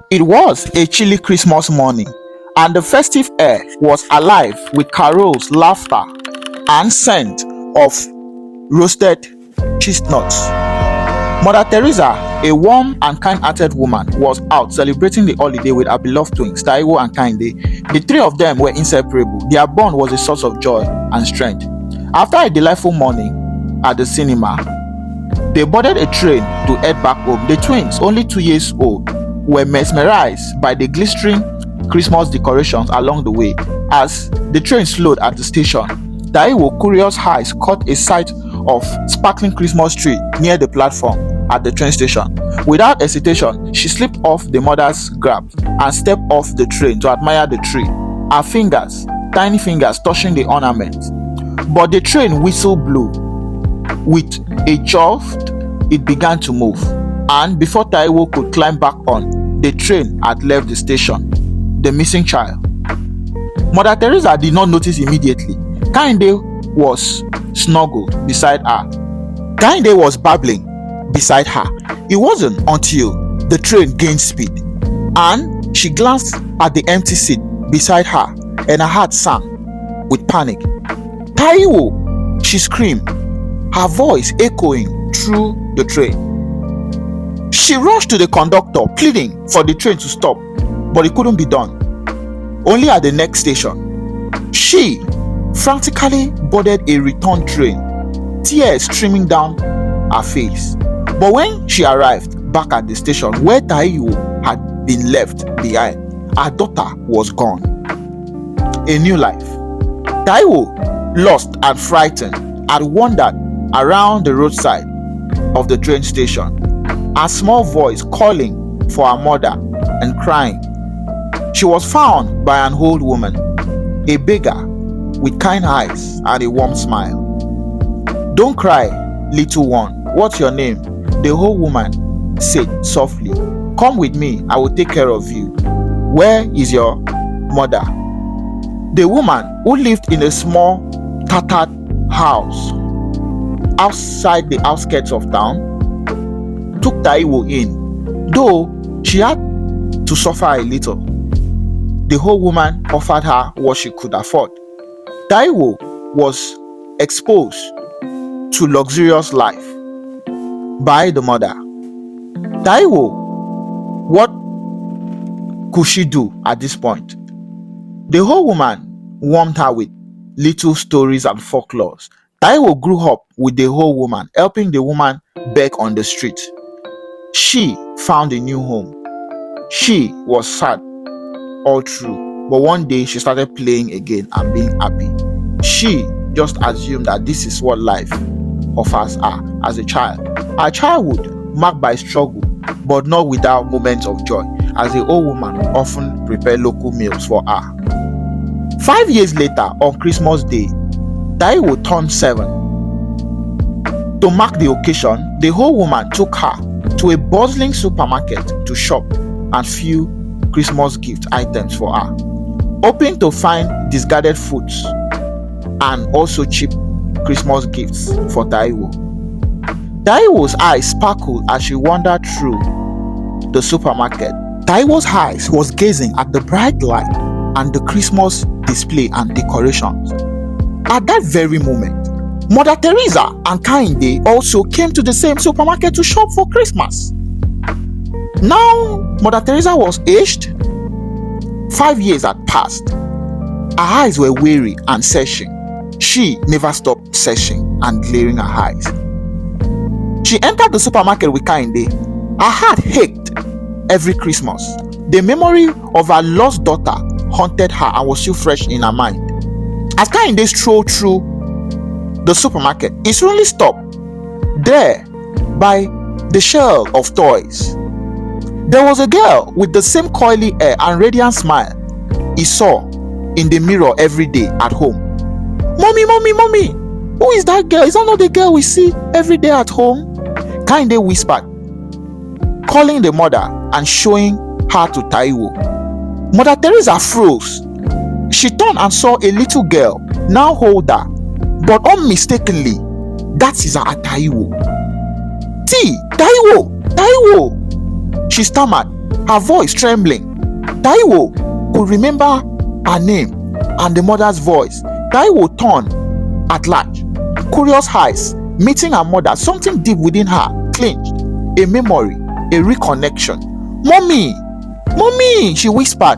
It was a chilly Christmas morning, and the festive air was alive with carols, laughter, and scent of roasted chestnuts. Mother Teresa, a warm and kind-hearted woman, was out celebrating the holiday with her beloved twins, Taiwo and Kainde. The three of them were inseparable. Their bond was a source of joy and strength. After a delightful morning at the cinema, they boarded a train to head back home. The twins, only 2 years old, were mesmerized by the glittering Christmas decorations along the way. As the train slowed at the station, Taiwo, curious eyes, caught a sight of sparkling Christmas tree near the platform at the train station. Without hesitation, she slipped off the mother's grasp and stepped off the train to admire the tree, her fingers, tiny fingers, touching the ornament. But the train whistle blew. With a jolt, it began to move, and before Taiwo could climb back on, the train had left the station. The missing child. Mother Teresa did not notice immediately. Kainde was snuggled beside her. Kainde was babbling beside her. It wasn't until the train gained speed and she glanced at the empty seat beside her, and her heart sank with panic. Taiwo! She screamed, her voice echoing through the train. She rushed to the conductor, pleading for the train to stop, but it couldn't be done. Only at the next station, she frantically boarded a return train, tears streaming down her face. But when she arrived back at the station where Taiwo had been left behind, her daughter was gone. A new life. Taiwo, lost and frightened, had wandered around the roadside of the train station, a small voice calling for her mother and crying. She was found by an old woman, a beggar with kind eyes and a warm smile. Don't cry, little one. What's your name? The old woman said softly. Come with me, I will take care of you. Where is your mother? The woman, who lived in a small tattered house outside the outskirts of town, took Taiwo in, though she had to suffer a little. The whole woman offered her what she could afford. Taiwo was exposed to luxurious life by the mother. Taiwo, what could she do at this point? The whole woman warmed her with little stories and folklores. Taiwo grew up with the whole woman, helping the woman beg on the street. She found a new home. She was sad all through, but one day she started playing again and being happy. She just assumed that this is what life offers her as a child. Her childhood marked by struggle, but not without moments of joy, as the old woman would often prepare local meals for her. 5 years later, on Christmas Day, Taiwo turned 7. To mark the occasion, the whole woman took her to a bustling supermarket to shop and few Christmas gift items for her, hoping to find discarded foods and also cheap Christmas gifts for Taiwo. Taiwo's eyes sparkled as she wandered through the supermarket. Taiwo's eyes was gazing at the bright light and the Christmas display and decorations. At that very moment, Mother Teresa and Kainde also came to the same supermarket to shop for Christmas. Now, Mother Teresa was aged. 5 years had passed. Her eyes were weary and searching. She never stopped searching and glaring her eyes. She entered the supermarket with Kainde. Her heart ached every Christmas. The memory of her lost daughter haunted her and was still fresh in her mind. As Kainde strolled through the supermarket, he suddenly stopped there by the shelf of toys. There was a girl with the same coily hair and radiant smile he saw in the mirror every day at home. Mommy, mommy, mommy, who is that girl? Is that not the girl we see every day at home? Kainde whispered, calling the mother and showing her to Taiwo. Mother Teresa froze. She turned and saw a little girl, now older, but unmistakably, that is her Taiwo. See, Taiwo, Taiwo, she stammered, her voice trembling. Taiwo could remember her name and the mother's voice. Taiwo turned at large, curious eyes meeting her mother. Something deep within her clinched. A memory, a reconnection. "Mommy! Mommy!" she whispered,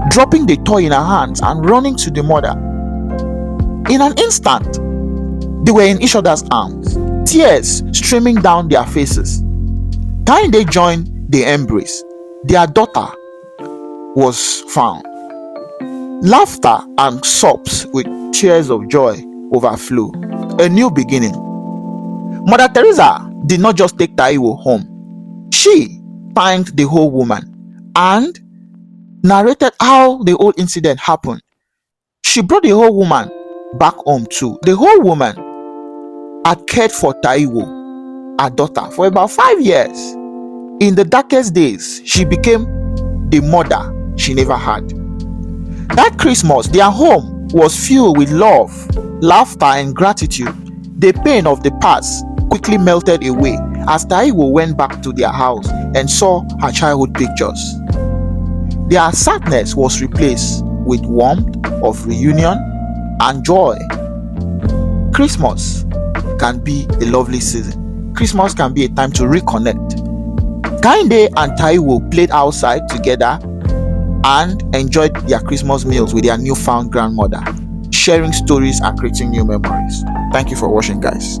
dropping the toy in her hands and running to the mother. In an instant, they were in each other's arms, tears streaming down their faces. Kehinde joined the embrace. Their daughter was found. Laughter and sobs with tears of joy overflow. A new beginning. Mother Teresa did not just take Taiwo home. She thanked the whole woman and narrated how the whole incident happened. She brought the whole woman back home too. The whole woman had cared for Taiwo, her daughter, for about 5 years. In the darkest days, she became the mother she never had. That Christmas, their home was filled with love, laughter, and gratitude. The pain of the past quickly melted away as Taiwo went back to their house and saw her childhood pictures. Their sadness was replaced with warmth of reunion and joy. Christmas can be a lovely season. Christmas can be a time to reconnect. Kehinde and Taiwo played outside together and enjoyed their Christmas meals with their newfound grandmother, sharing stories and creating new memories. Thank you for watching, guys.